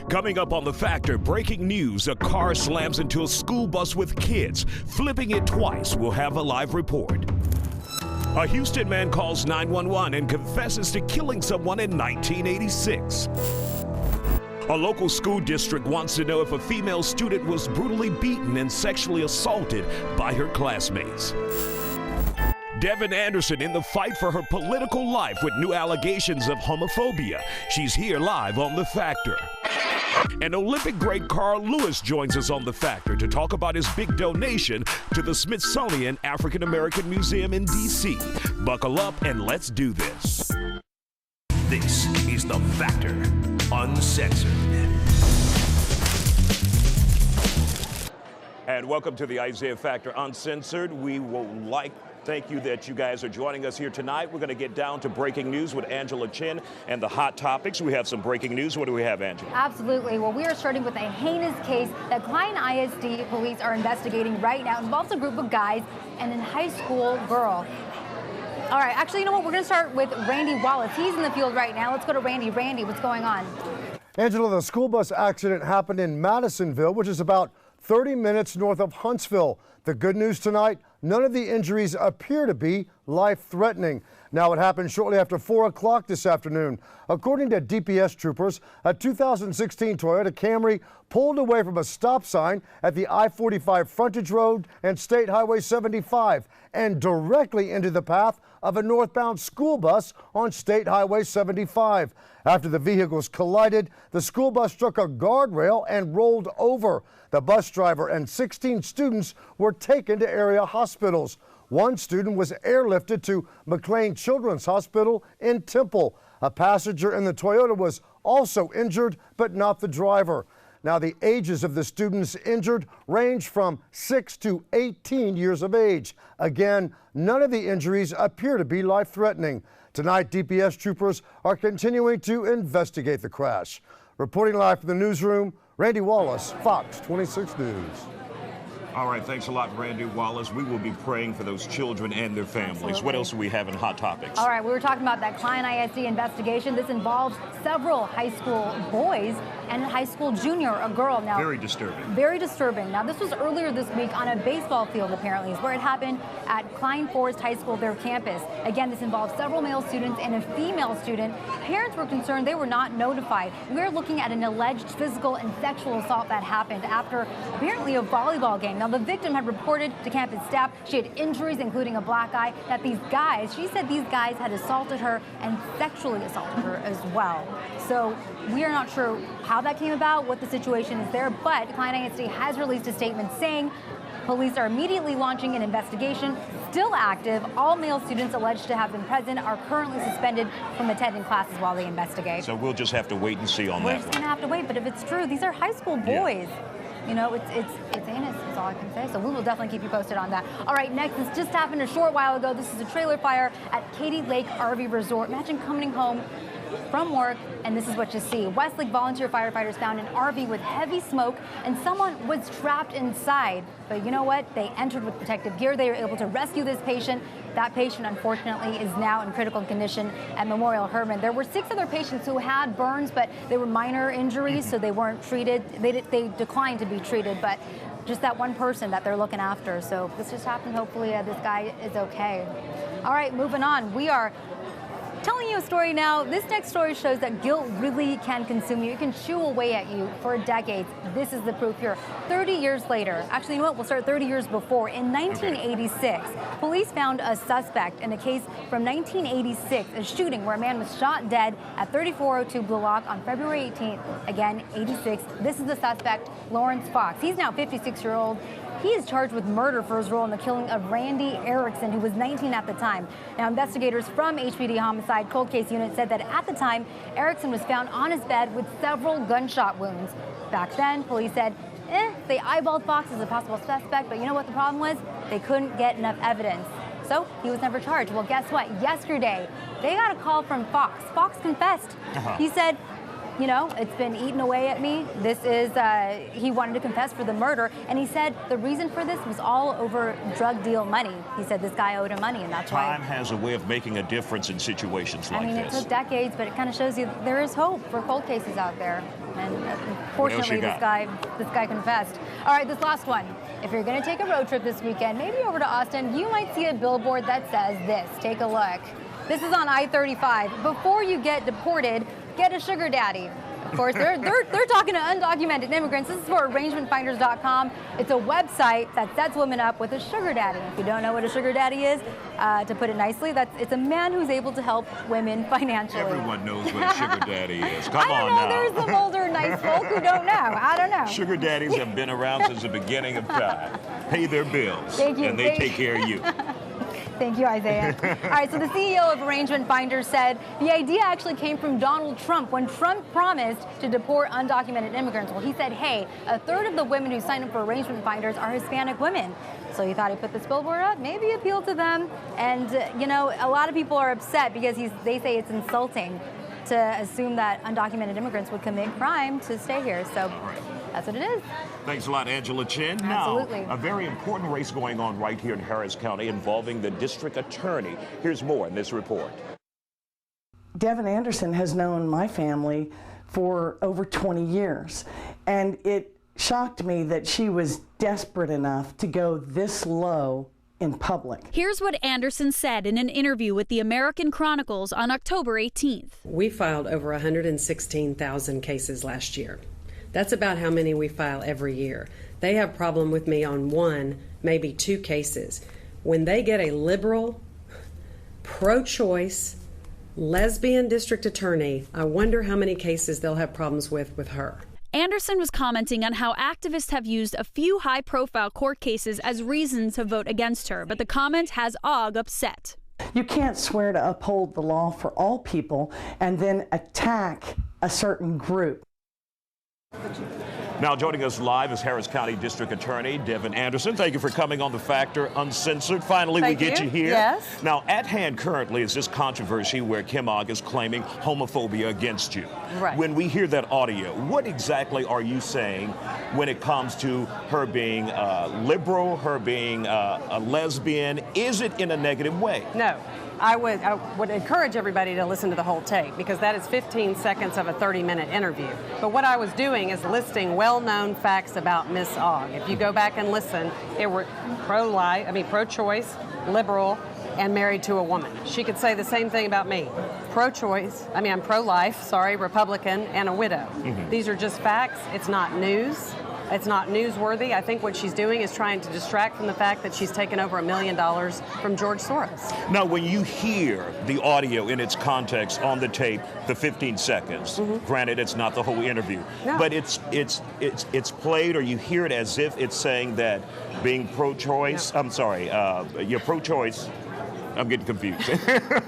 Coming up on The Factor, breaking news, a car slams into a school bus with kids, flipping it twice. We'll have a live report. A Houston man calls 911 and confesses to killing someone in 1986. A local school district wants to know if a female student was brutally beaten and sexually assaulted by her classmates. Devin Anderson in the fight for her political life with new allegations of homophobia. She's here live on The Factor. And Olympic great Carl Lewis joins us on The Factor to talk about his big donation to the Smithsonian African American Museum in D.C. Buckle up and let's do this. This is The Factor, Uncensored. And welcome to the Isiah Factor Uncensored. We will thank you that you guys are joining us here tonight. We're going to get down to breaking news with Angela Chin and the hot topics. We have some breaking news. What do we have, Angela? Absolutely. Well, we are starting with a heinous case that Klein ISD police are investigating right now. It involves a group of guys and a high school girl. All right, actually, you know what? We're going to start with Randy Wallace. He's in the field right now. Let's go to Randy. Randy, what's going on? Angela, the school bus accident happened in Madisonville, which is about 30 minutes north of Huntsville. The good news tonight, none of the injuries appear to be life-threatening. Now, it happened shortly after 4 o'clock this afternoon. According to DPS troopers, a 2016 Toyota Camry pulled away from a stop sign at the I-45 frontage road and State Highway 75 and directly into the path of a northbound school bus on State Highway 75. After the vehicles collided, the school bus struck a guardrail and rolled over. The bus driver and 16 students were taken to area hospitals. One student was airlifted to McLean Children's Hospital in Temple. A passenger in the Toyota was also injured, but not the driver. Now, the ages of the students injured range from 6 to 18 years of age. Again, none of the injuries appear to be life-threatening. Tonight, DPS troopers are continuing to investigate the crash. Reporting live from the newsroom, Randy Wallace, Fox 26 News. All right, thanks a lot, Randy Wallace. We will be praying for those children and their families. Absolutely. What else do we have in Hot Topics? All right, we were talking about that Klein ISD investigation. This involves several high school boys and a high school junior, a girl. Now, very disturbing. Very disturbing. Now, this was earlier this week on a baseball field, apparently, is where it happened at Klein Forest High School, their campus. Again, this involved several male students and a female student. Parents were concerned they were not notified. We're looking at an alleged physical and sexual assault that happened after apparently a volleyball game. Now, the victim had reported to campus staff she had injuries, including a black eye, that she said these guys had assaulted her and sexually assaulted her as well. So we are not sure how that came about, what the situation is there, but Klein ISD has released a statement saying police are immediately launching an investigation, still active. All male students alleged to have been present are currently suspended from attending classes while they investigate. So we'll just have to wait and see on that. We're just going to have to wait, but if it's true, these are high school boys. Yeah. You know, it's heinous, is all I can say. So we will definitely keep you posted on that. All right, next, this just happened a short while ago. This is a trailer fire at Katy Lake RV Resort. Imagine coming home from work, and this is what you see. Westlake volunteer firefighters found an RV with heavy smoke, and someone was trapped inside. But you know what? They entered with protective gear. They were able to rescue this patient. That patient, unfortunately, is now in critical condition at Memorial Hermann. There were 6 other patients who had burns, but they were minor injuries, so they weren't treated. They declined to be treated, but just that one person that they're looking after. So this just happened. Hopefully, this guy is okay. All right, moving on. We are telling you a story now. This next story shows that guilt really can consume you. It can chew away at you for decades. This is the proof here. 30 years later, actually, you know what? We'll start 30 years before. In 1986, police found a suspect in a case from 1986, a shooting where a man was shot dead at 3402 Blue Lock on February 18th. Again, 86. This is the suspect, Lawrence Fox. He's now 56-year-old. He is charged with murder for his role in the killing of Randy Erickson, who was 19 at the time. Now, investigators from HPD Homicide Cold Case Unit said that at the time, Erickson was found on his bed with several gunshot wounds. Back then, police said, they eyeballed Fox as a possible suspect, but you know what the problem was? They couldn't get enough evidence. So he was never charged. Well, guess what? Yesterday, they got a call from Fox. Fox confessed. He said, you know, it's been eating away at me. This is, he wanted to confess for the murder. And he said the reason for this was all over drug deal money. He said this guy owed him money, and that's why. Time has a way of making a difference in situations like this. I mean, it took decades, but it kind of shows you there is hope for cold cases out there. And fortunately, this guy confessed. All right, this last one. If you're going to take a road trip this weekend, maybe over to Austin, you might see a billboard that says this. Take a look. This is on I-35. Before you get deported, get a sugar daddy. Of course, they're talking to undocumented immigrants. This is for arrangementfinders.com. It's a website that sets women up with a sugar daddy. If you don't know what a sugar daddy is, to put it nicely, it's a man who's able to help women financially. Everyone knows what a sugar daddy is. Come on now. There's some older, nice folk who don't know. I don't know. Sugar daddies have been around since the beginning of time. Pay their bills, Thank you. and they take care of you. Thank you, Isiah. All right, so the CEO of Arrangement Finders said the idea actually came from Donald Trump when Trump promised to deport undocumented immigrants. Well, he said, hey, a third of the women who signed up for Arrangement Finders are Hispanic women. So he thought he'd put this billboard up, maybe appeal to them. And, you know, a lot of people are upset because they say it's insulting to assume that undocumented immigrants would commit crime to stay here. So that's what it is. Thanks a lot, Angela Chin. Absolutely. Now, a very important race going on right here in Harris County involving the district attorney. Here's more in this report. Devin Anderson has known my family for over 20 years, and it shocked me that she was desperate enough to go this low in public. Here's what Anderson said in an interview with the American Chronicles on October 18th. We filed over 116,000 cases last year. That's about how many we file every year. They have a problem with me on one, maybe two cases. When they get a liberal, pro-choice, lesbian district attorney, I wonder how many cases they'll have problems with her. Anderson was commenting on how activists have used a few high-profile court cases as reasons to vote against her, but the comment has Og upset. You can't swear to uphold the law for all people and then attack a certain group. Now joining us live is Harris County District Attorney Devin Anderson. Thank you for coming on The Factor Uncensored. Finally, we get you here. Yes. Now, at hand currently is this controversy where Kim Og is claiming homophobia against you. Right. When we hear that audio, what exactly are you saying when it comes to her being liberal, her being a lesbian? Is it in a negative way? No. I would encourage everybody to listen to the whole tape because that is 15 seconds of a 30-minute interview. But what I was doing is listing well-known facts about Miss Og. If you go back and listen, they were pro-choice, liberal, and married to a woman. She could say the same thing about me. I'm pro-life, Republican, and a widow. Mm-hmm. These are just facts. It's not news. It's not newsworthy. I think what she's doing is trying to distract from the fact that she's taken over $1 million from George Soros. Now, when you hear the audio in its context on the tape, the 15 seconds, granted it's not the whole interview, but it's played, or you hear it as if it's saying that being pro-choice, you're pro-choice. I'm getting confused.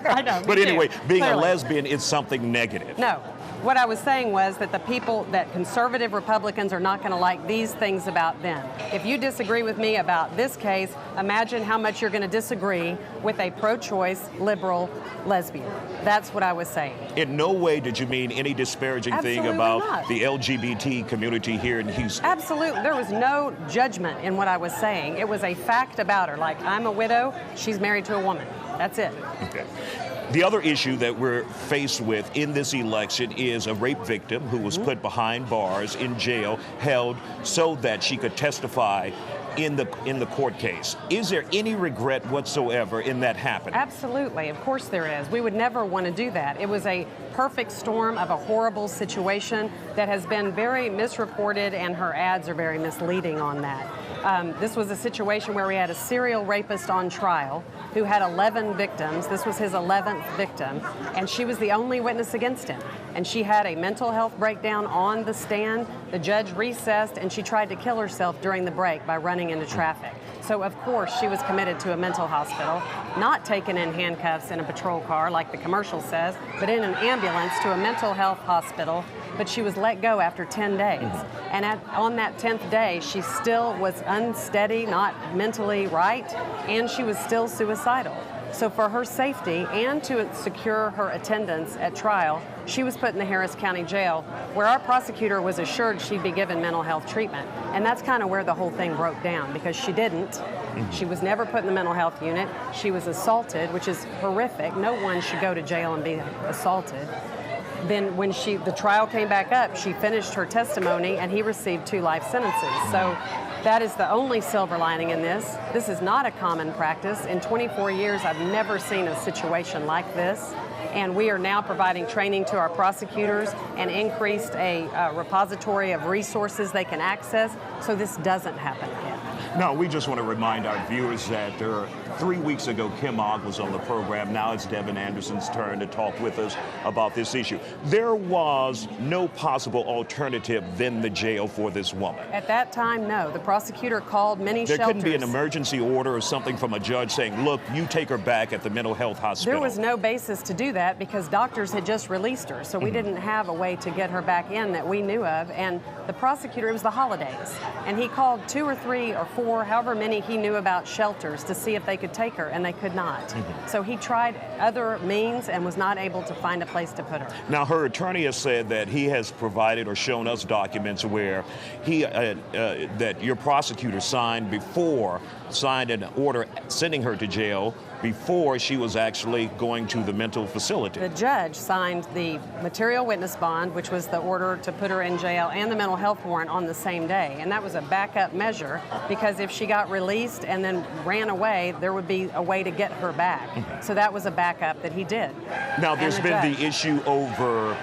I know. But anyway, being Clearly. a lesbian is something negative. No. What I was saying was that that conservative Republicans are not going to like these things about them. If you disagree with me about this case, imagine how much you're going to disagree with a pro-choice, liberal lesbian. That's what I was saying. In no way did you mean any disparaging Absolutely thing about not. the LGBT community here in Houston. Absolutely. There was no judgment in what I was saying. It was a fact about her. Like, I'm a widow, she's married to a woman. That's it. Okay. The other issue that we're faced with in this election is a rape victim who was put behind bars in jail, held so that she could testify in the court case. Is there any regret whatsoever in that happening? Absolutely. Of course there is. We would never want to do that. It was a perfect storm of a horrible situation that has been very misreported, and her ads are very misleading on that. This was a situation where we had a serial rapist on trial who had 11 victims. This was his 11th victim, and she was the only witness against him. And she had a mental health breakdown on the stand. The judge recessed, and she tried to kill herself during the break by running into traffic. So, of course, she was committed to a mental hospital, not taken in handcuffs in a patrol car like the commercial says, but in an ambulance to a mental health hospital. But she was let go after 10 days. And on that 10th day, she still was unsteady, not mentally right, and she was still suicidal. So for her safety and to secure her attendance at trial, she was put in the Harris County Jail, where our prosecutor was assured she'd be given mental health treatment. And that's kind of where the whole thing broke down, because she didn't. She was never put in the mental health unit. She was assaulted, which is horrific. No one should go to jail and be assaulted. then when the trial came back up, she finished her testimony and he received 2 life sentences. So that is the only silver lining in this. This is not a common practice. In 24 years, I've never seen a situation like this. And we are now providing training to our prosecutors and increased a repository of resources they can access so this doesn't happen again. Now, we just want to remind our viewers that 3 weeks ago, Kim Ogg was on the program. Now it's Devin Anderson's turn to talk with us about this issue. There was no possible alternative than the jail for this woman. At that time, no. The prosecutor called many shelters. There couldn't be an emergency order or something from a judge saying, look, you take her back at the mental health hospital. There was no basis to do that because doctors had just released her. So we didn't have a way to get her back in that we knew of. And the prosecutor, it was the holidays. And he called 2 or 3 or 4, however many he knew about shelters to see if they could take her, and they could not. So he tried other means and was not able to find a place to put her. Now, her attorney has said that he has provided or shown us documents where he that your prosecutor signed an order sending her to jail before she was actually going to the mental facility. The judge signed the material witness bond, which was the order to put her in jail, and the mental health warrant on the same day. And that was a backup measure because if she got released and then ran away, there would be a way to get her back. So that was a backup that he did. Now, there's been the issue over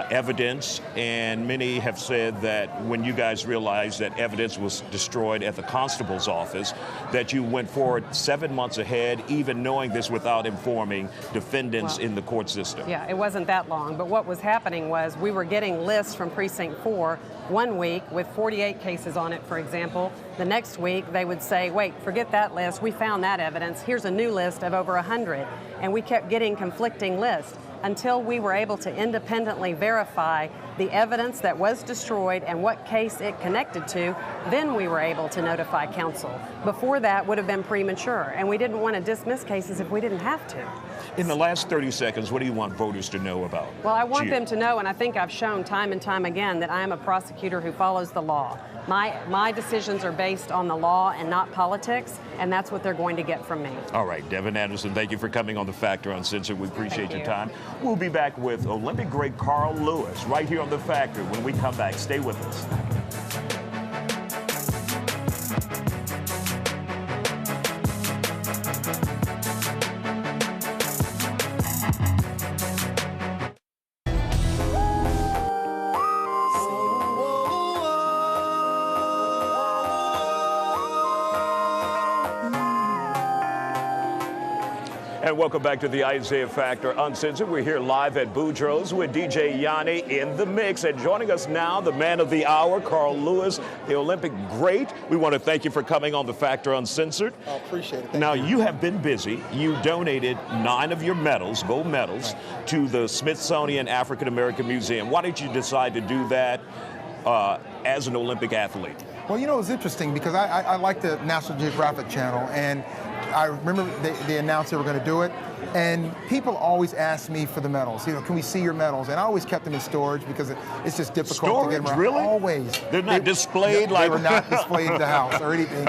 evidence, and many have said that when you guys realized that evidence was destroyed at the constable's office, that you went forward 7 months ahead, even knowing this without informing defendants in the court system. Yeah, it wasn't that long, but what was happening was we were getting lists from Precinct 4 one week with 48 cases on it, for example. The next week they would say, wait, forget that list, we found that evidence, here's a new list of over 100. And we kept getting conflicting lists until we were able to independently verify the evidence that was destroyed and what case it connected to. Then we were able to notify counsel. Before that would have been premature, and we didn't want to dismiss cases if we didn't have to. In the last 30 seconds, what do you want voters to know about? Well, I want them to know, and I think I've shown time and time again, that I am a prosecutor who follows the law. My decisions are based on the law and not politics, and that's what they're going to get from me. All right, Devin Anderson, thank you for coming on The Factor Uncensored. We appreciate your time. We'll be back with Olympic great Carl Lewis right here on The Factor. When we come back, stay with us. And welcome back to the Isiah Factor Uncensored. We're here live at Boudreaux's with DJ Yanni in the mix. And joining us now, the man of the hour, Carl Lewis, the Olympic great. We want to thank you for coming on The Factor Uncensored. I appreciate it. Now, you have been busy. You donated 9 of your medals, gold medals, to the Smithsonian African American Museum. Why did you decide to do that as an Olympic athlete? Well, you know, it was interesting because I like the National Geographic Channel, and I remember they announced they were going to do it, and people always asked me for the medals. You know, can we see your medals? And I always kept them in storage because it's just difficult to get them around. Really? Always. They're not displayed like... They were not displayed in the house or anything.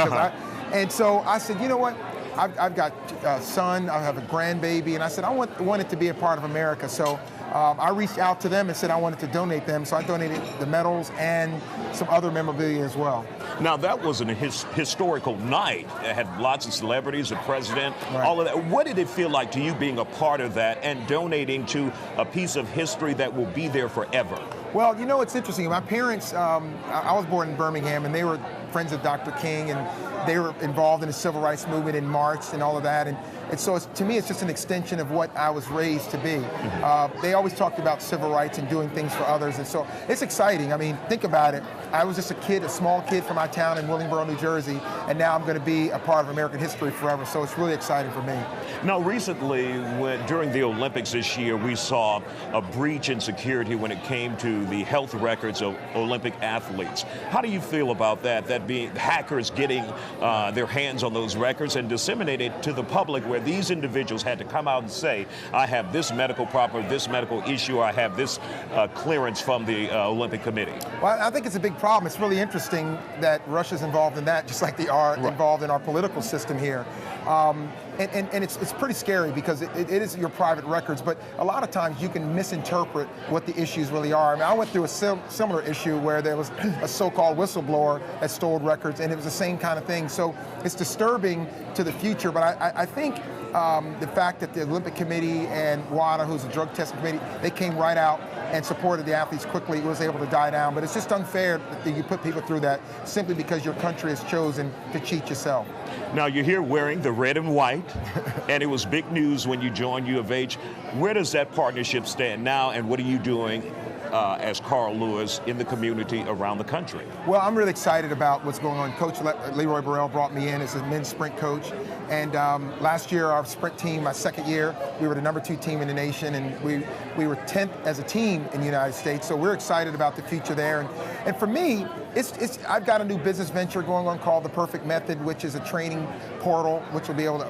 And so I said, you know what? I've got a son, I have a grandbaby, and I said, I want it to be a part of America. So I reached out to them and said I wanted to donate them, so I donated the medals and some other memorabilia as well. Now, that was a historical night. It had lots of celebrities, the president, all of that. What did it feel like to you being a part of that and donating to a piece of history that will be there forever? Well, you know, it's interesting. My parents, I was born in Birmingham, and they were friends of Dr. King, and they were involved in the civil rights movement and marched and all of that. And so to me, it's just an extension of what I was raised to be. They always talked about civil rights and doing things for others. And so it's exciting. I mean, think about it. I was just a small kid from my town in Willingboro, New Jersey, and now I'm going to be a part of American history forever. So it's really exciting for me. Now, recently, during the Olympics this year, we saw a breach in security when it came to the health records of Olympic athletes. How do you feel about that? That being hackers getting their hands on those records and disseminate it to the public, where these individuals had to come out and say, I have this medical problem, this medical issue, I have this clearance from the Olympic Committee? Well, I think it's a big problem. It's really interesting that Russia's involved in that, just like they are involved in our political system here. and it's pretty scary because it is your private records, but a lot of times you can misinterpret what the issues really are. I mean, I went through a similar issue where there was a so-called whistleblower that stole records, and it was the same kind of thing. So it's disturbing to the future, but I think the fact that the Olympic Committee and WADA, who's a drug testing committee, they came right out and supported the athletes quickly. It was able to die down. But it's just unfair that you put people through that simply because your country has chosen to cheat yourself. Now, you're here wearing the red and white, and it was big news when you joined U of H. Where does that partnership stand now, and what are you doing as Carl Lewis in the community around the country? Well, I'm really excited about what's going on. Coach Leroy Burrell brought me in as a men's sprint coach. And last year, our sprint team, my second year, we were the #2 team in the nation, and we were 10th as a team in the United States. So we're excited about the future there. And for me, I've got a new business venture going on called The Perfect Method, which is a training portal, which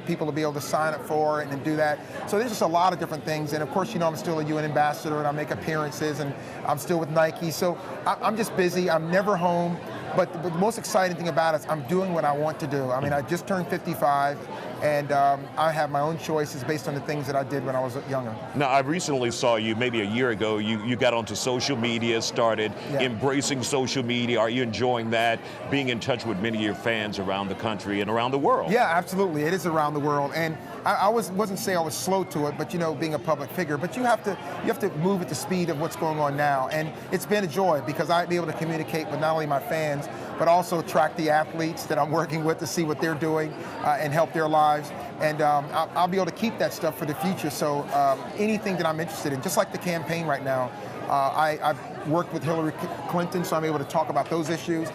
people will be able to sign up for and do that. So there's just a lot of different things. And of course, I'm still a UN ambassador, and I make appearances, and I'm still with Nike. So I'm just busy. I'm never home. But the most exciting thing about it is I'm doing what I want to do. I mean, I just turned 55, and I have my own choices based on the things that I did when I was younger. Now, I recently saw you maybe a year ago. You got onto social media, started embracing social media. Are you enjoying that, being in touch with many of your fans around the country and around the world? Yeah, absolutely. It is around the world. And I wasn't saying I was slow to it, but being a public figure. But you have to move at the speed of what's going on now. And it's been a joy because I'll be able to communicate with not only my fans, but also track the athletes that I'm working with to see what they're doing and help their lives. And I'll be able to keep that stuff for the future. So anything that I'm interested in, just like the campaign right now, I've worked with Hillary Clinton, so I'm able to talk about those issues.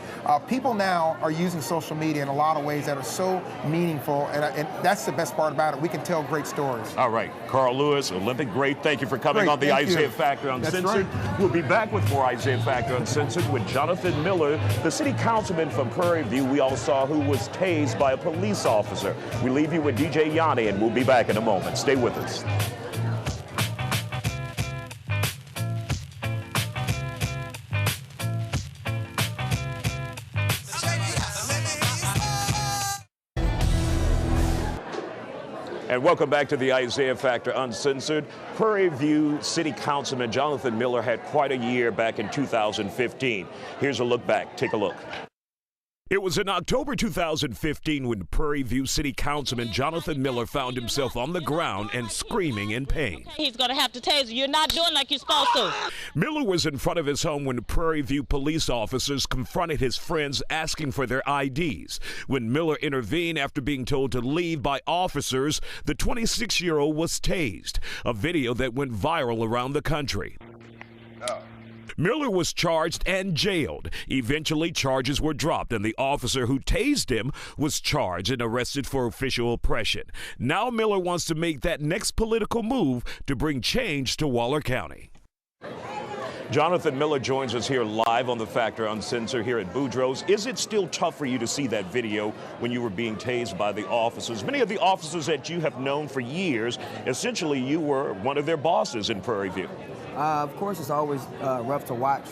People now are using social media in a lot of ways that are so meaningful, and that's the best part about it. We can tell great stories. All right, Carl Lewis, Olympic great. Thank you for coming on the Isiah Factor Uncensored. Right. We'll be back with more Isiah Factor Uncensored with Jonathan Miller, the city councilman from Prairie View. We all saw who was tased by a police officer. We leave you with DJ Yanni, and we'll be back in a moment. Stay with us. And welcome back to the Isiah Factor Uncensored. Prairie View City Councilman Jonathan Miller had quite a year back in 2015. Here's a look back. Take a look. It was in October 2015 when Prairie View City Councilman Jonathan Miller found himself on the ground and screaming in pain. He's going to have to tase you. You're not doing like you're supposed to. Miller was in front of his home when Prairie View police officers confronted his friends asking for their IDs. When Miller intervened after being told to leave by officers, the 26-year-old was tased, a video that went viral around the country. Miller was charged and jailed. Eventually, charges were dropped, and the officer who tased him was charged and arrested for official oppression. Now Miller wants to make that next political move to bring change to Waller County. Jonathan Miller joins us here live on The Factor Uncensored here at Boudreaux's. Is it still tough for you to see that video when you were being tased by the officers? Many of the officers that you have known for years, essentially you were one of their bosses in Prairie View. Of course, it's always rough to watch.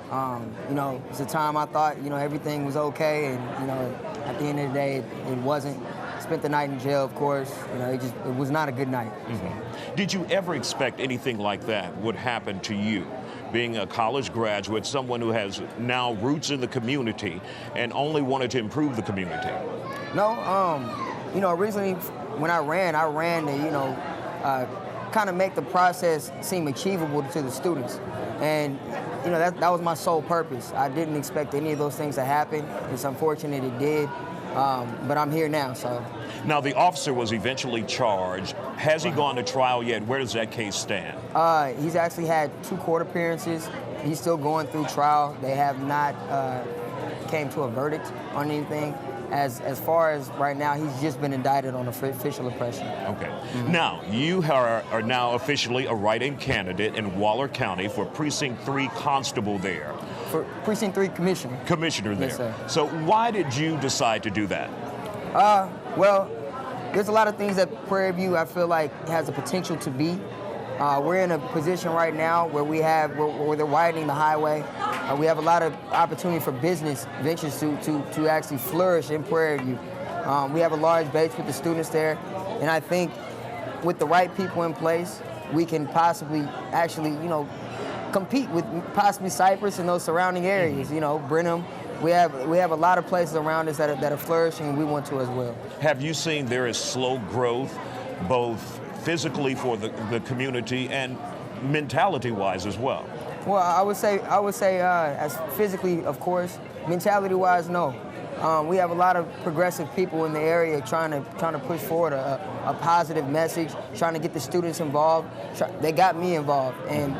It's a time I thought, everything was okay, and, at the end of the day, it wasn't. Spent the night in jail, of course. It was not a good night. Mm-hmm. Did you ever expect anything like that would happen to you? Being a college graduate, someone who has now roots in the community and only wanted to improve the community? No, originally when I ran to, kind of make the process seem achievable to the students. And, that was my sole purpose. I didn't expect any of those things to happen. It's unfortunate it did, but I'm here now, so. Now, the officer was eventually charged. Has he gone to trial yet? Where does that case stand? He's actually had 2 court appearances. He's still going through trial. They have not came to a verdict on anything. As far as right now, he's just been indicted on official oppression. Okay. Mm-hmm. Now, you are now officially a write-in candidate in Waller County for Precinct 3 Constable there. For Precinct 3 Commissioner. Commissioner there. Yes, sir. So why did you decide to do that? Well, there's a lot of things that Prairie View, I feel like, has the potential to be. We're in a position right now where where they're widening the highway. We have a lot of opportunity for business ventures to actually flourish in Prairie View. We have a large base with the students there, and I think with the right people in place, we can possibly actually, compete with possibly Cypress and those surrounding areas, Brenham. We have a lot of places around us that are flourishing, and we want to as well. Have you seen there is slow growth, both physically for the community and mentality-wise as well? Well, I would say as physically, of course. Mentality-wise, no. We have a lot of progressive people in the area trying to push forward a positive message, trying to get the students involved. They got me involved, and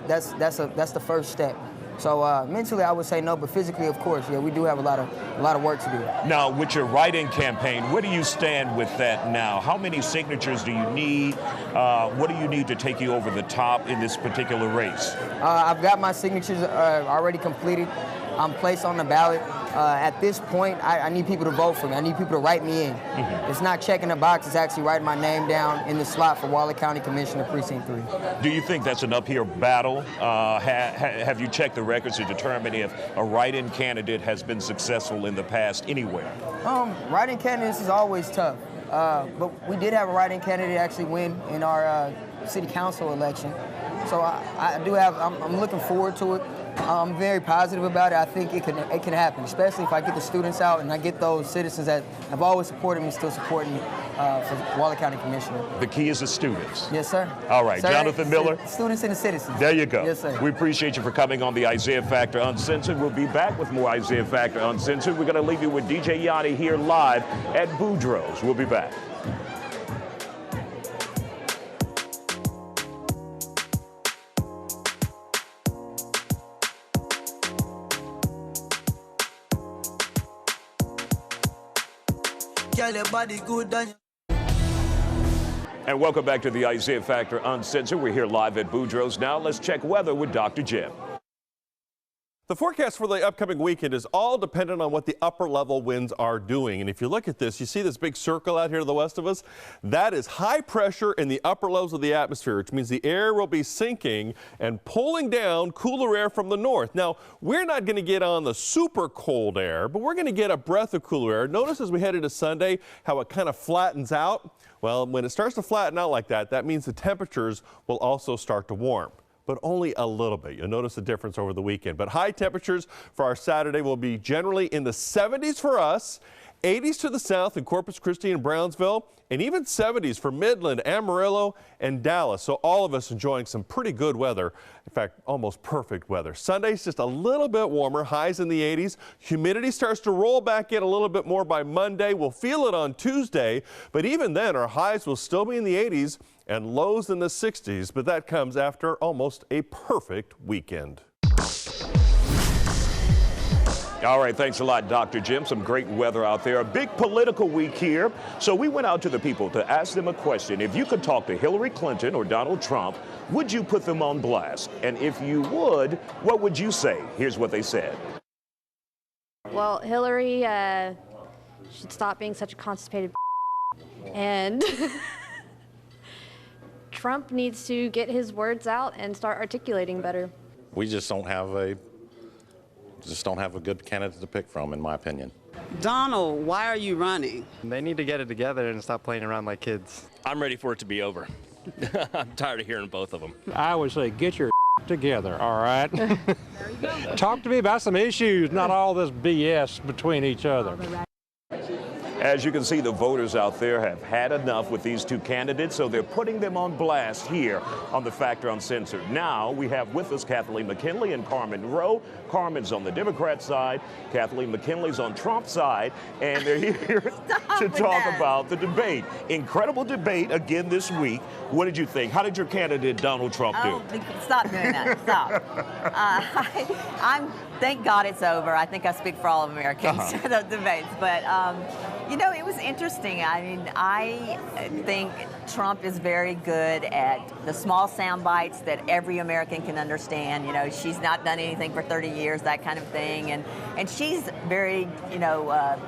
that's the first step. So mentally, I would say no, but physically, of course, yeah, we do have a lot of work to do. Now, with your write-in campaign, where do you stand with that now? How many signatures do you need? What do you need to take you over the top in this particular race? I've got my signatures already completed. I'm placed on the ballot. At this point, I need people to vote for me. I need people to write me in. It's not checking a box. It's actually writing my name down in the slot for Waller County Commissioner Precinct 3. Do you think that's an uphill battle? Have you checked the records to determine if a write-in candidate has been successful in the past anywhere? Write-in candidates is always tough. But we did have a write-in candidate actually win in our city council election. So I'm looking forward to it. I'm very positive about it. I think it can happen, especially if I get the students out and I get those citizens that have always supported me still supporting me for Waller County Commissioner. The key is the students. Yes, sir. All right, sir, Jonathan Miller. Students and the citizens. There you go. Yes, sir. We appreciate you for coming on the Isiah Factor Uncensored. We'll be back with more Isiah Factor Uncensored. We're going to leave you with DJ Yanni here live at Boudreaux's. We'll be back. And welcome back to the Isiah Factor Uncensored. We're here live at Boudreaux's. Now let's check weather with Dr. Jim. The forecast for the upcoming weekend is all dependent on what the upper level winds are doing. And if you look at this, you see this big circle out here to the west of us? That is high pressure in the upper levels of the atmosphere, which means the air will be sinking and pulling down cooler air from the north. Now, we're not going to get on the super cold air, but we're going to get a breath of cooler air. Notice as we head into Sunday how it kind of flattens out. Well, when it starts to flatten out like that, that means the temperatures will also start to warm, but only a little bit. You'll notice the difference over the weekend. But high temperatures for our Saturday will be generally in the 70s for us, 80s to the south in Corpus Christi and Brownsville, and even 70s for Midland, Amarillo, and Dallas. So all of us enjoying some pretty good weather. In fact, almost perfect weather. Sunday's just a little bit warmer, highs in the 80s. Humidity starts to roll back in a little bit more by Monday. We'll feel it on Tuesday, but even then our highs will still be in the 80s and lows in the 60s, but that comes after almost a perfect weekend. All right, thanks a lot, Dr. Jim. Some great weather out there. A big political week here. So we went out to the people to ask them a question. If you could talk to Hillary Clinton or Donald Trump, would you put them on blast? And if you would, what would you say? Here's what they said. Well, Hillary should stop being such a constipated and Trump needs to get his words out and start articulating better. We just don't have a good candidate to pick from, in my opinion. Donald, why are you running? They need to get it together and stop playing around like kids. I'm ready for it to be over. I'm tired of hearing both of them. I would say get your together, all right? Talk to me about some issues, not all this BS between each other. As you can see, the voters out there have had enough with these two candidates, so they're putting them on blast here on the Factor Uncensored. Now we have with us Kathleen McKinley and Carmen Rowe. Carmen's on the Democrat side, Kathleen McKinley's on Trump's side, and they're here to talk about the debate. Incredible debate again this week. What did you think? How did your candidate Donald Trump do? Stop doing that. Stop. Thank God it's over. I think I speak for all of Americans, the debates. But, it was interesting. I mean, I think Trump is very good at the small sound bites that every American can understand. She's not done anything for 30 years, that kind of thing. And she's very,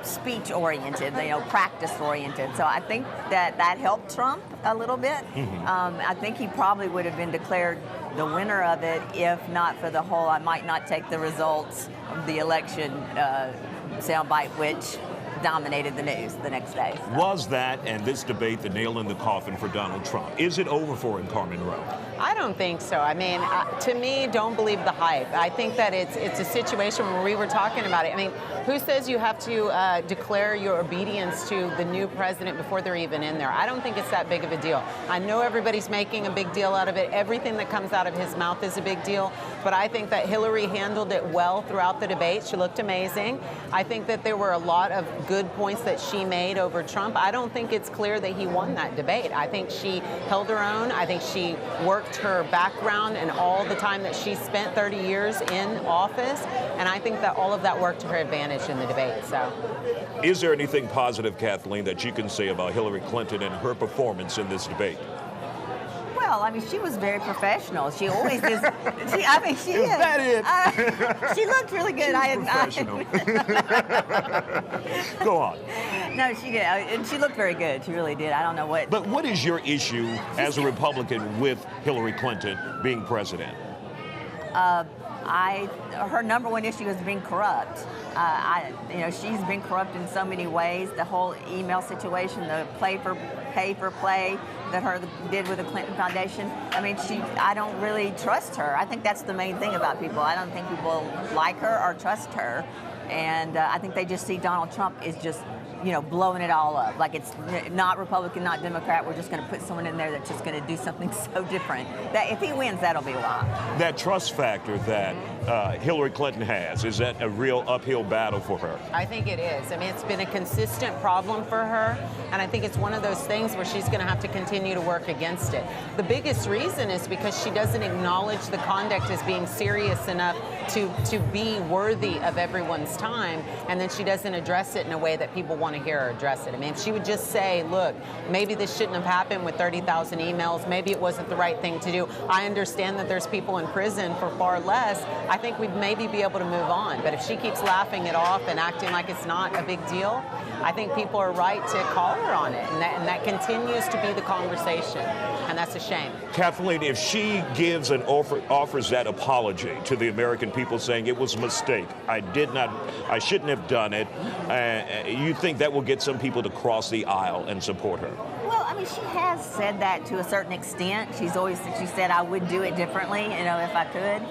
speech-oriented, practice-oriented. So I think that helped Trump a little bit. I think he probably would have been declared the winner of it if not for the whole I might not take the results of the election soundbite, which dominated the news the next day. So. Was that and this debate the nail in the coffin for Donald Trump? Is it over for him, Carmen Rowe? I don't think so. I mean, to me, don't believe the hype. I think that it's a situation where we were talking about it. I mean, who says you have to declare your obedience to the new president before they're even in there? I don't think it's that big of a deal. I know everybody's making a big deal out of it. Everything that comes out of his mouth is a big deal. But I think that Hillary handled it well throughout the debate. She looked amazing. I think that there were a lot of good points that she made over Trump. I don't think it's clear that he won that debate. I think she held her own. I think she worked her background and all the time that she spent 30 years in office. And I think that all of that worked to her advantage in the debate. So, is there anything positive, Kathleen, that you can say about Hillary Clinton and her performance in this debate? Well, I mean, she was very professional. She always is. She is. That it? She looked really good. Professional. Go on. No, she did. And she looked very good. She really did. I don't know what. But what is your issue as a Republican with Hillary Clinton being president? Her number one issue is being corrupt. She's been corrupt in so many ways. The whole email situation, the pay-for-play that her did with the Clinton Foundation. I mean, I don't really trust her. I think that's the main thing about people. I don't think people like her or trust her. And I think they just see Donald Trump is just, blowing it all up. Like it's not Republican, not Democrat. We're just going to put someone in there that's just going to do something so different. That if he wins, that'll be why. That trust factor that Hillary Clinton has, is that a real uphill battle for her? I think it is. I mean, it's been a consistent problem for her, and I think it's one of those things where she's going to have to continue to work against it. The biggest reason is because she doesn't acknowledge the conduct as being serious enough to be worthy of everyone's time, and then she doesn't address it in a way that people want to hear her address it. I mean, if she would just say, look, maybe this shouldn't have happened with 30,000 emails, maybe it wasn't the right thing to do. I understand that there's people in prison for far less. I think we'd maybe be able to move on. But if she keeps laughing it off and acting like it's not a big deal, I think people are right to call her on it. And that continues to be the conversation. And that's a shame. Kathleen, if she gives and offers that apology to the American people saying it was a mistake, I shouldn't have done it, you think that will get some people to cross the aisle and support her? Well, I mean, she has said that to a certain extent. She said I would do it differently, if I could.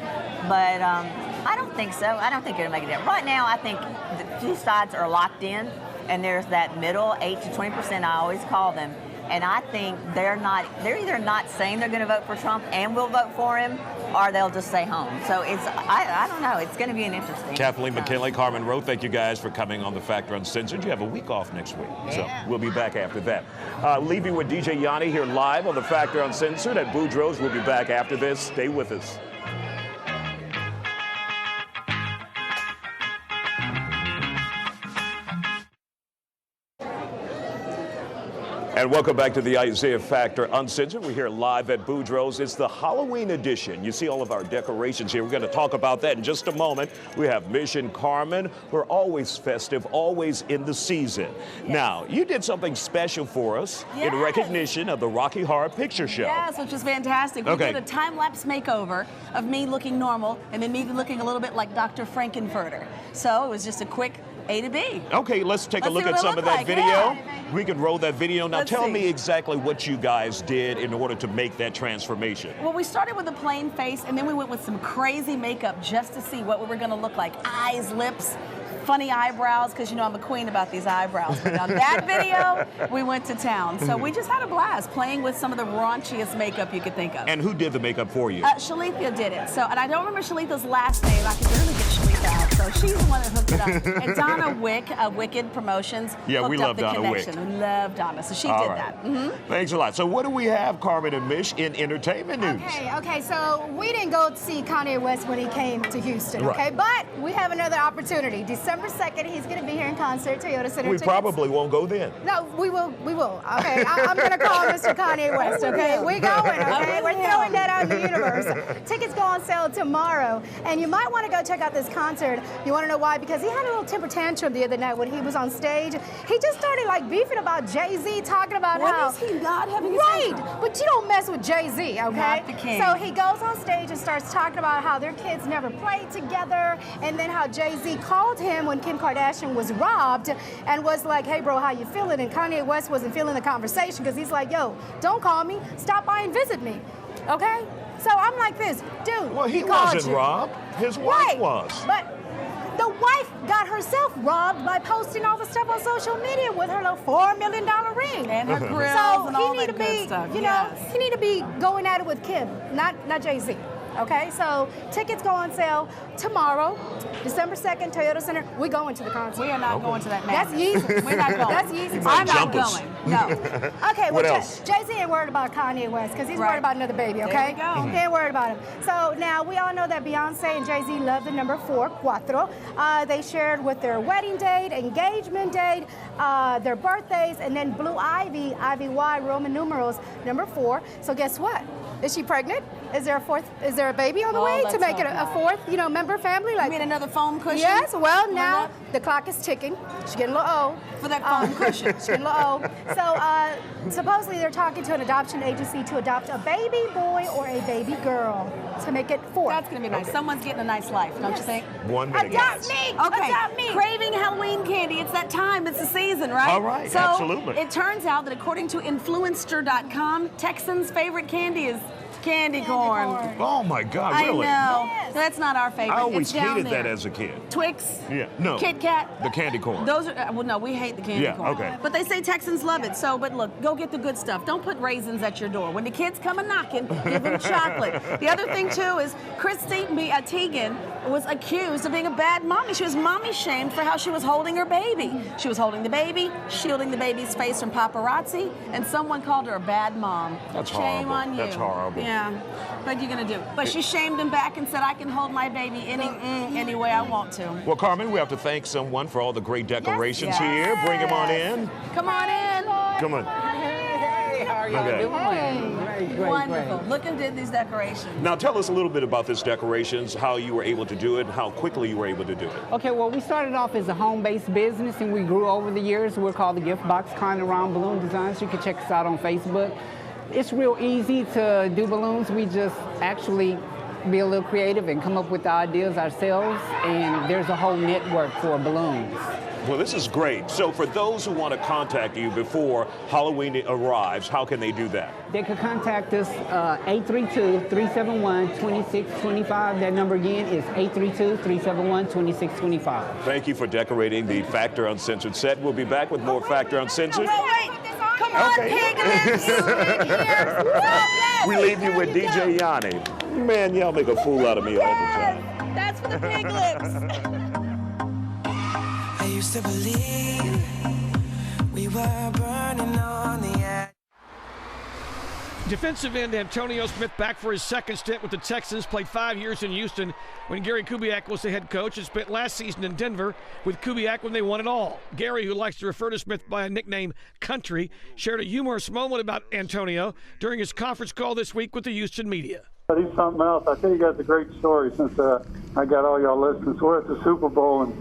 But I don't think so. I don't think it'll make a difference. Right now, I think the two sides are locked in, and there's that middle 8 to 20%, I always call them. And I think they're either not saying they're going to vote for Trump and will vote for him, or they'll just stay home. So I don't know. It's going to be an interesting. Kathleen McKinley, Carmen Rowe, thank you guys for coming on The Factor Uncensored. You have a week off next week, so we'll be back after that. Leaving with DJ Yanni here live on The Factor Uncensored at Boudreaux's. We'll be back after this. Stay with us. And welcome back to the Isiah Factor Uncensored. We're here live at Boudreaux's. It's the Halloween edition. You see all of our decorations here. We're going to talk about that in just a moment. We have Mish and Carmen. We're always festive, always in the season. Yes. Now, you did something special for us in recognition of the Rocky Horror Picture Show. Yes, which was fantastic. We did a time-lapse makeover of me looking normal and then me looking a little bit like Dr. Frankenfurter. So it was just a quick A to B. Okay, let's take a look at some of that video. Yeah. We can roll that video. Now tell me exactly what you guys did in order to make that transformation. Well, we started with a plain face, and then we went with some crazy makeup just to see what we were going to look like. Eyes, lips, funny eyebrows, because I'm a queen about these eyebrows. But on that video, we went to town. So we just had a blast playing with some of the raunchiest makeup you could think of. And who did the makeup for you? Shalitha did it. And I don't remember Shalitha's last name. I can barely get Shalitha out. So she's the one that hooked it up. And Donna Wick of Wicked Promotions hooked up the connection. We love Donna. So she did that. Thanks a lot. So what do we have, Carmen and Mish, in entertainment news? Okay. So we didn't go to see Kanye West when he came to Houston, okay? But we have another opportunity. December 2nd, he's going to be here in concert, Toyota Center. We probably won't go then. No, we will. Okay, I'm going to call Mr. Kanye West, okay? We're going, okay? We're throwing that out in the universe. Tickets go on sale tomorrow, and you might want to go check out this concert. You want to know why? Because he had a little temper tantrum the other night when he was on stage. He just started like beefing about Jay-Z, talking about how... When is he not having a Right, tantrum? but you don't mess with Jay-Z, okay? Not the king. So he goes on stage and starts talking about how their kids never played together, and then how Jay-Z called him when Kim Kardashian was robbed and was like, hey bro, how you feeling? And Kanye West wasn't feeling the conversation because he's like, yo, don't call me, stop by and visit me, okay? So I'm like this, dude. Well, he called wasn't you. robbed. His wife Right, was. But the wife got herself robbed by posting all the stuff on social media with her little $4 million ring. And her grills so and all he need that to good be, stuff, you yes. know, he need to be going at it with Kim, not Jay-Z. Okay, so tickets go on sale tomorrow, December 2nd, Toyota Center. We're going to the concert. We are not going to that That's madness. Yeezus. We're not going. That's Yeezus. I'm not Jumpers. going. No. Okay, What well, else? Jay-Z ain't worried about Kanye West because he's Right. worried about another baby, There okay? we go. He ain't worried about him. So now we all know that Beyonce and Jay-Z love the number 4, cuatro. They shared with their wedding date, engagement date, their birthdays, and then Blue Ivy, IVY, Roman numerals, number 4. So guess what? Is she pregnant? Is there a fourth? Is there a baby on the way to let's make it hope a not. fourth, you know, member family? Like, You mean another foam cushion? yes. Well, Why now not? the clock is ticking. She's getting a little old. For that foam cushion. She's getting a little old. So supposedly they're talking to an adoption agency to adopt a baby boy or a baby girl to make it 4. That's going to be nice. Someone's getting a nice life, don't you think? 1 minute. Adopt guys. me! Okay, Adopt me! craving Halloween candy. It's that time. It's the season, right? All right, so absolutely. It turns out that according to Influencer.com, Texans' favorite candy is candy corn. Oh my God, I really? know. That's not our favorite. I always it's down hated there. that as a kid. Twix. Yeah, no. Kit Kat. The candy corn. Those are, well, no, we hate the candy Yeah, corn. okay. But they say Texans love it. So, but look, go get the good stuff. Don't put raisins at your door. When the kids come a knocking, give them chocolate. The other thing, too, is Christy Teigen was accused of being a bad mommy. She was mommy shamed for how she was holding her baby. She was holding the baby, shielding the baby's face from paparazzi, and someone called her a bad mom. That's Shame horrible. on you. That's horrible. Yeah. What are you going to do? But she shamed him back and said, I can hold my baby any way I want to. Well, Carmen, we have to thank someone for all the great decorations Yes. here. Bring them on in. Come on in. Come on. Hey, how are you Okay. doing? Wonderful. Look who did these decorations. Now, tell us a little bit about this decorations, how you were able to do it, how quickly you were able to do it. Okay, well, we started off as a home-based business, and we grew over the years. We're called the Gift Box Kind Around Balloon Designs. You can check us out on Facebook. It's real easy to do balloons. We just actually be a little creative and come up with the ideas ourselves, and there's a whole network for balloons. Well, this is great. So for those who want to contact you before Halloween arrives, how can they do that? They could contact us 832-371-2625. That number again is 832-371-2625. Thank you for decorating the Factor Uncensored set. We'll be back with more Factor Uncensored. Wait. Come on, piglets. We leave you with DJ Yanni. Man, y'all make a fool out of me all the time. That's for the piglets. I used to believe we were burning on the edge. Defensive end Antonio Smith back for his second stint with the Texans, played 5 years in Houston when Gary Kubiak was the head coach, and spent last season in Denver with Kubiak when they won it all. Gary, who likes to refer to Smith by a nickname Country, shared a humorous moment about Antonio during his conference call this week with the Houston media. But he's something else. I tell you guys a great story since I got all y'all listening. So we're at the Super Bowl, and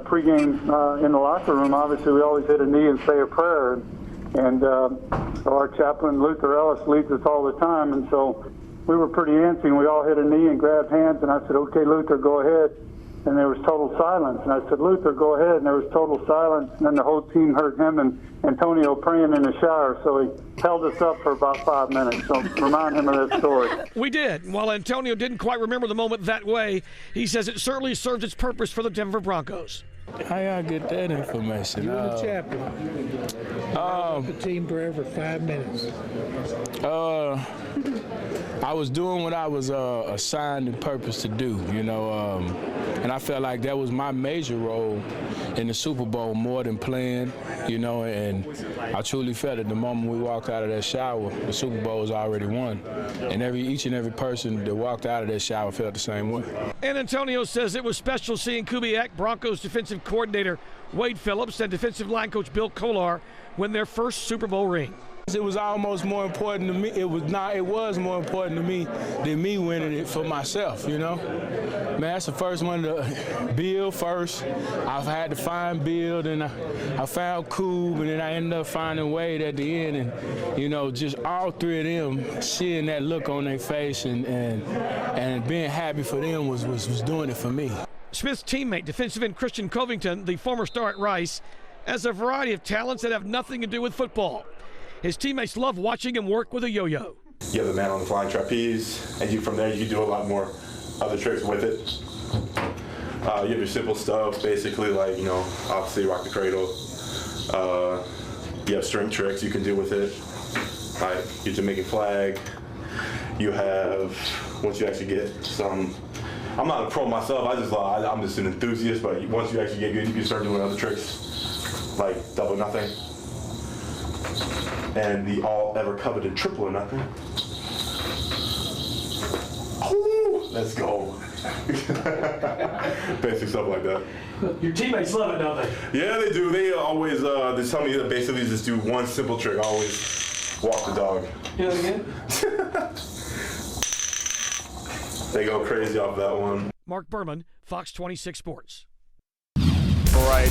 pregame in the locker room, obviously we always hit a knee and say a prayer. And so our chaplain, Luther Ellis, leads us all the time. And so we were pretty antsy, and we all hit a knee and grabbed hands. And I said, okay, Luther, go ahead. And there was total silence. And I said, Luther, go ahead. And there was total silence. And then the whole team heard him and Antonio praying in the shower. So he held us up for about 5 minutes. So remind him of that story. We did. While Antonio didn't quite remember the moment that way, he says it certainly serves its purpose for the Denver Broncos. How y'all get that information? You were the chaplain. The team prayer for 5 minutes. I was doing what I was assigned and purpose to do, you know, and I felt like that was my major role in the Super Bowl more than playing, you know, and I truly felt at the moment we walked out of that shower, the Super Bowl was already won, and each and every person that walked out of that shower felt the same way. And Antonio says it was special seeing Kubiak, Broncos defensive coordinator Wade Phillips, and defensive line coach Bill Kolar win their first Super Bowl ring. It was almost more important to me. It was more important to me than me winning it for myself, you know? Man, that's the first one to build first. I've had to find build, and I found Coob, and then I ended up finding Wade at the end. And, you know, just all three of them, seeing that look on their face and being happy for them was doing it for me. Smith's teammate, defensive end Christian Covington, the former star at Rice, has a variety of talents that have nothing to do with football. His teammates love watching him work with a yo-yo. You have the man on the flying trapeze, and from there you can do a lot more other tricks with it. You have your simple stuff, basically, like, you know, obviously rock the cradle. You have string tricks you can do with it, like your Jamaican flag. You have, once you actually get some, I'm not a pro myself, I'm just an enthusiast, but once you actually get good, you can start doing other tricks, like double nothing. And the all-ever coveted triple or nothing. Ooh, let's go. Basic stuff like that. Your teammates love it, don't they? Yeah, they do. They always, they tell me that basically just do one simple trick. Always walk the dog. Do it again? They go crazy off that one. Mark Berman, Fox 26 Sports. All right.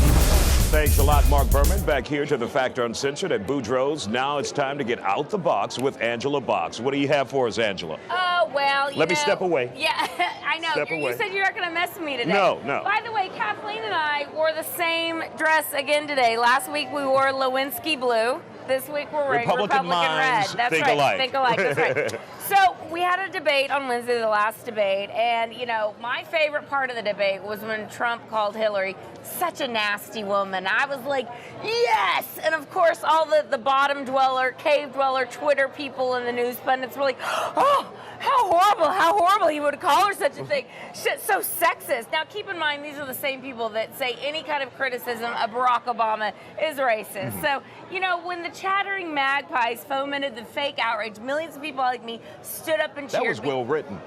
Thanks a lot, Mark Berman. Back here to the Factor Uncensored at Boudreaux's. Now it's time to get out the box with Angela Box. What do you have for us, Angela? Oh, well, Let me step away. Yeah, I know. Step away. You said you're not going to mess with me today. No. By the way, Kathleen and I wore the same dress again today. Last week we wore Lewinsky blue. This week we're wearing Republican red. That's think right. Alike. Think alike. That's right. So we had a debate on Wednesday, the last debate, and you know, my favorite part of the debate was when Trump called Hillary such a nasty woman. I was like, yes! And of course, all the bottom dweller, cave dweller, Twitter people and the news pundits were like, oh, how horrible he would call her such a thing. So sexist. Now keep in mind, these are the same people that say any kind of criticism of Barack Obama is racist. Mm-hmm. So, you know, when the chattering magpies fomented the fake outrage, millions of people like me stood up and cheered. That was well written.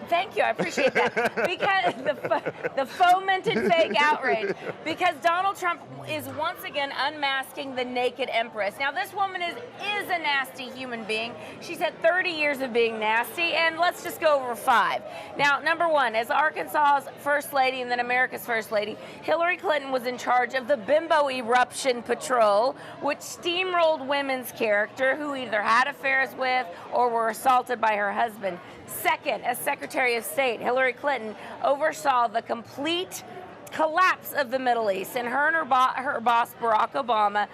Thank you, I appreciate that. Because the fomented fake outrage, because Donald Trump is once again unmasking the naked empress. Now, this woman is a nasty human being. She's had 30 years of being nasty, and let's just go over 5. Now, number 1, as Arkansas's first lady and then America's first lady, Hillary Clinton was in charge of the Bimbo Eruption Patrol, which steamrolled women's character who either had affairs with or were assaulted by her husband. Second, as Secretary of State, Hillary Clinton oversaw the complete collapse of the Middle East, and her boss, Barack Obama,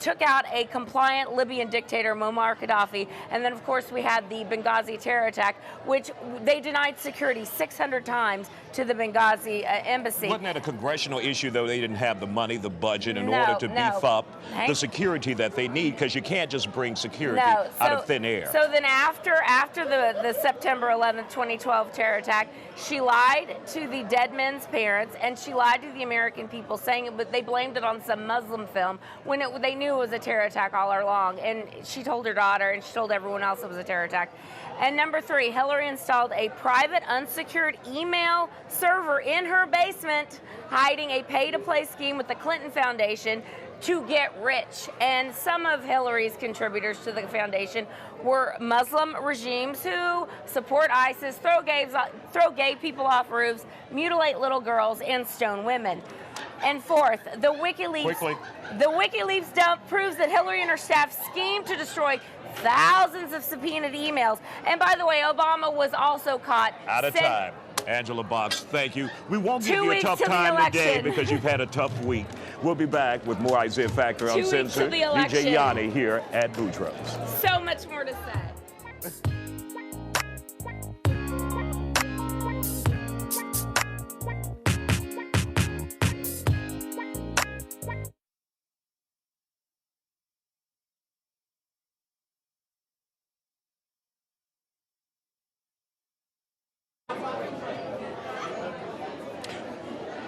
took out a compliant Libyan dictator, Muammar Gaddafi, and then, of course, we had the Benghazi terror attack, which they denied security 600 times to the Benghazi embassy. Wasn't that a congressional issue, though? They didn't have the money, the budget in order to beef up the security that they need, because you can't just bring security out of thin air. So then after the September 11th, 2012 terror attack, she lied to the dead men's parents, and she lied to the American people, saying it, but they blamed it on some Muslim film when they knew it was a terror attack all along. And she told her daughter, and she told everyone else it was a terror attack. And number 3, Hillary installed a private unsecured email server in her basement, hiding a pay-to-play scheme with the Clinton Foundation to get rich. And some of Hillary's contributors to the foundation were Muslim regimes who support ISIS, throw gay people off roofs, mutilate little girls, and stone women. And 4th, the WikiLeaks dump proves that Hillary and her staff schemed to destroy thousands of subpoenaed emails. And by the way, Obama was also caught out of time. Angela Box, thank you. We won't give you a tough time today because you've had a tough week. We'll be back with more Isiah Factor Uncensored. DJ Yanni here at Boudreaux's. So much more to say.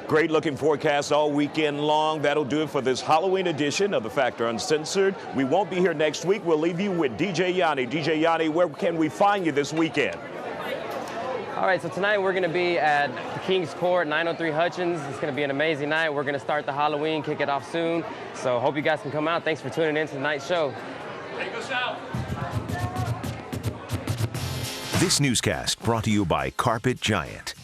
Great looking forecast all weekend long. That'll do it for this Halloween edition of the Factor Uncensored. We won't be here next week. We'll leave you with DJ Yanni. DJ Yanni, where can we find you this weekend? All right, so tonight we're going to be at the King's Court, 903 Hutchins. It's going to be an amazing night. We're going to start the Halloween, kick it off soon. So hope you guys can come out. Thanks for tuning in to tonight's show. Take us out. This newscast brought to you by Carpet Giant.